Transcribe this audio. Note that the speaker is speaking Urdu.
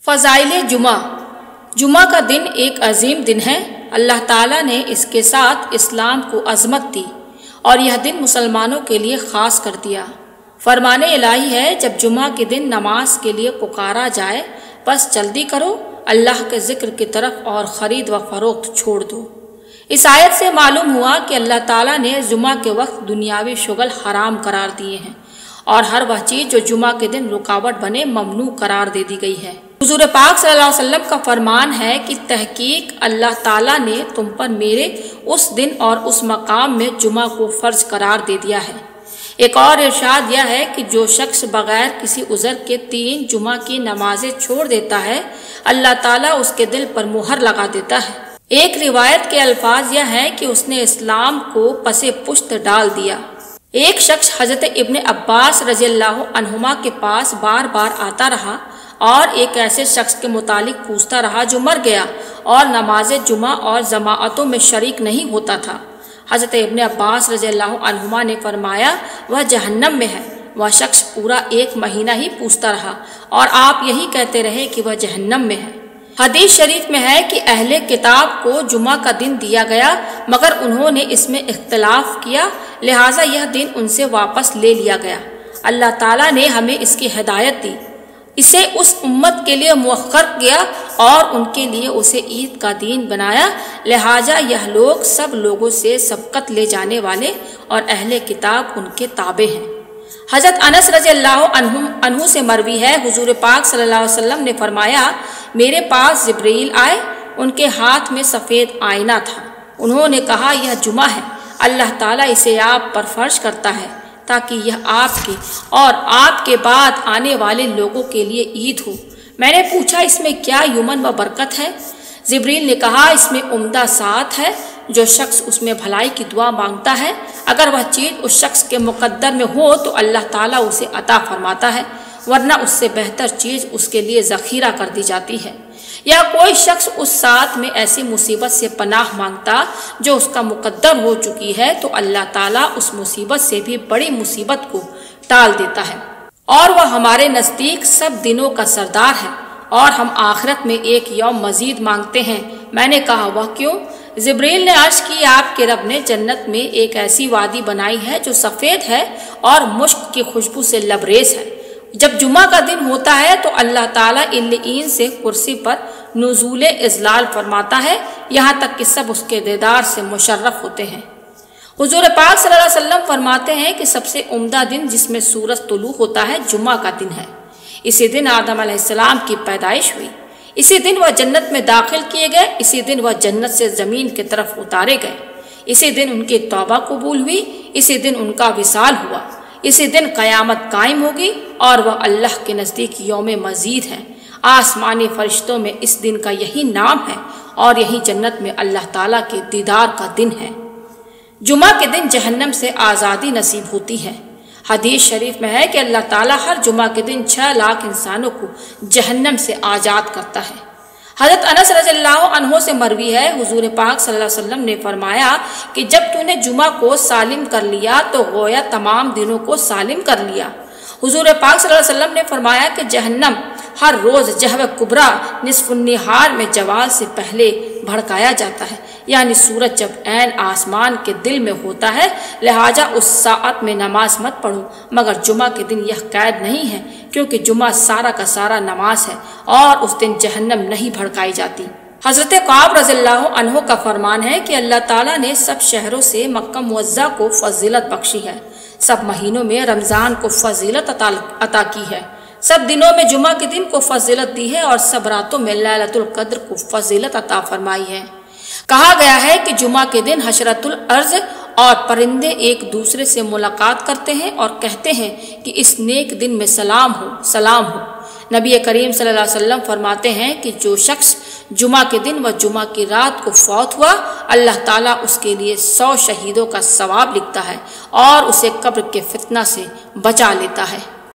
فضائل جمعہ۔ جمعہ کا دن ایک عظیم دن ہے۔ اللہ تعالیٰ نے اس کے ساتھ اسلام کو عظمت دی اور یہ دن مسلمانوں کے لیے خاص کر دیا۔ فرمان الہی ہے، جب جمعہ کے دن نماز کے لیے پکارا جائے بس جلدی کرو، اللہ کے ذکر کی طرف اور خرید و فروخت چھوڑ دو۔ اس آیت سے معلوم ہوا کہ اللہ تعالیٰ نے جمعہ کے وقت دنیاوی شغل حرام قرار دیے ہیں اور ہر وہ چیز جو جمعہ کے دن رکاوٹ بنے ممنوع قرار دے دی گئی ہے۔ حضور پاک صلی اللہ علیہ وسلم کا فرمان ہے کہ تحقیق اللہ تعالیٰ نے تم پر میرے اس دن اور اس مقام میں جمعہ کو فرض قرار دے دیا ہے۔ ایک اور ارشاد یہ ہے کہ جو شخص بغیر کسی عذر کے 3 جمعہ کی نمازیں چھوڑ دیتا ہے، اللہ تعالیٰ اس کے دل پر مہر لگا دیتا ہے۔ ایک روایت کے الفاظ یہ ہیں کہ اس نے اسلام کو پس پشت ڈال دیا۔ ایک شخص حضرت ابن عباس رضی اللہ عنہما کے پاس بار بار آتا رہا اور ایک ایسے شخص کے متعلق پوچھتا رہا جو مر گیا اور نماز جمعہ اور جماعتوں میں شریک نہیں ہوتا تھا۔ حضرت ابن عباس رضی اللہ عنہما نے فرمایا، وہ جہنم میں ہے۔ وہ شخص پورا 1 مہینہ ہی پوچھتا رہا اور آپ یہی کہتے رہے کہ وہ جہنم میں ہے۔ حدیث شریف میں ہے کہ اہل کتاب کو جمعہ کا دن دیا گیا مگر انہوں نے اس میں اختلاف کیا، لہٰذا یہ دن ان سے واپس لے لیا گیا۔ اللہ تعالیٰ نے ہمیں اس کی ہدایت دی، اسے اس امت کے لیے مؤخر کیا اور ان کے لیے اسے عید کا دین بنایا، لہٰذا یہ لوگ سب لوگوں سے سبقت لے جانے والے اور اہل کتاب ان کے تابع ہیں۔ حضرت انس رضی اللہ عنہ سے مروی ہے، حضور پاک صلی اللہ علیہ وسلم نے فرمایا، میرے پاس جبرائیل آئے، ان کے ہاتھ میں سفید آئینہ تھا۔ انہوں نے کہا، یہ جمعہ ہے، اللہ تعالیٰ اسے آپ پر فرض کرتا ہے تاکہ یہ آپ کی اور آپ کے بعد آنے والے لوگوں کے لیے عید ہو۔ میں نے پوچھا، اس میں کیا یمن و برکت ہے؟ جبرائیل نے کہا، اس میں عمدہ ساتھ ہے، جو شخص اس میں بھلائی کی دعا مانگتا ہے، اگر وہ چیز اس شخص کے مقدر میں ہو تو اللہ تعالیٰ اسے عطا فرماتا ہے، ورنہ اس سے بہتر چیز اس کے لیے ذخیرہ کر دی جاتی ہے۔ یا کوئی شخص اس ساتھ میں ایسی مصیبت سے پناہ مانگتا جو اس کا مقدر ہو چکی ہے تو اللہ تعالیٰ اس مصیبت سے بھی بڑی مصیبت کو ٹال دیتا ہے، اور وہ ہمارے نزدیک سب دنوں کا سردار ہے، اور ہم آخرت میں ایک یوم مزید مانگتے ہیں۔ میں نے کہا، وہ کیوں؟ جبرائیل نے عرض کی، آپ کے رب نے جنت میں ایک ایسی وادی بنائی ہے جو سفید ہے اور مشک کی خوشبو سے لبریز ہے۔ جب جمعہ کا دن ہوتا ہے تو اللہ تعالیٰ علیین سے کرسی پر نزول اذلال فرماتا ہے، یہاں تک کہ سب اس کے دیدار سے مشرف ہوتے ہیں۔ حضور پاک صلی اللہ علیہ وسلم فرماتے ہیں کہ سب سے عمدہ دن جس میں سورج طلوع ہوتا ہے جمعہ کا دن ہے۔ اسی دن آدم علیہ السلام کی پیدائش ہوئی، اسی دن وہ جنت میں داخل کیے گئے، اسی دن وہ جنت سے زمین کی طرف اتارے گئے، اسی دن ان کی توبہ قبول ہوئی، اسی دن ان کا وصال ہوا، اسی دن قیامت قائم ہوگی اور وہ اللہ کے نزدیک یوم مزید ہے۔ آسمانی فرشتوں میں اس دن کا یہی نام ہے اور یہی جنت میں اللہ تعالیٰ کے دیدار کا دن ہے۔ جمعہ کے دن جہنم سے آزادی نصیب ہوتی ہے۔ حدیث شریف میں ہے کہ اللہ تعالیٰ ہر جمعہ کے دن 6 لاکھ انسانوں کو جہنم سے آزاد کرتا ہے۔ حضرت انس رضی اللہ عنہ سے مروی ہے، حضور پاک صلی اللہ علیہ وسلم نے فرمایا کہ جب تو نے جمعہ کو سالم کر لیا تو گویا تمام دنوں کو سالم کر لیا۔ حضور پاک صلی اللہ علیہ وسلم نے فرمایا کہ جہنم ہر روز جہو کبریٰ نصف النہار میں زوال سے پہلے بھڑکایا جاتا ہے، یعنی سورج جب عین آسمان کے دل میں ہوتا ہے، لہٰذا اس ساعت میں نماز مت پڑھو، مگر جمعہ کے دن یہ قید نہیں ہے کیونکہ جمعہ سارا کا سارا نماز ہے اور اس دن جہنم نہیں بھڑکائی جاتی۔ حضرت کعب رضی اللہ عنہ کا فرمان ہے کہ اللہ تعالیٰ نے سب شہروں سے مکہ معظمہ کو فضیلت بخشی ہے، سب مہینوں میں رمضان کو فضیلت عطا کی ہے، سب دنوں میں جمعہ کے دن کو فضیلت دی ہے اور سب راتوں میں لیلۃ القدر کو فضیلت عطا فرمائی ہے۔ کہا گیا ہے کہ جمعہ کے دن حشرۃ الارض اور پرندے ایک دوسرے سے ملاقات کرتے ہیں اور کہتے ہیں کہ اس نیک دن میں سلام ہو، سلام ہو۔ نبی کریم صلی اللہ علیہ وسلم فرماتے ہیں کہ جو شخص جمعہ کے دن و جمعہ کی رات کو فوت ہوا، اللہ تعالیٰ اس کے لیے 100 شہیدوں کا ثواب لکھتا ہے اور اسے قبر کے فتنہ سے بچا لیتا ہے۔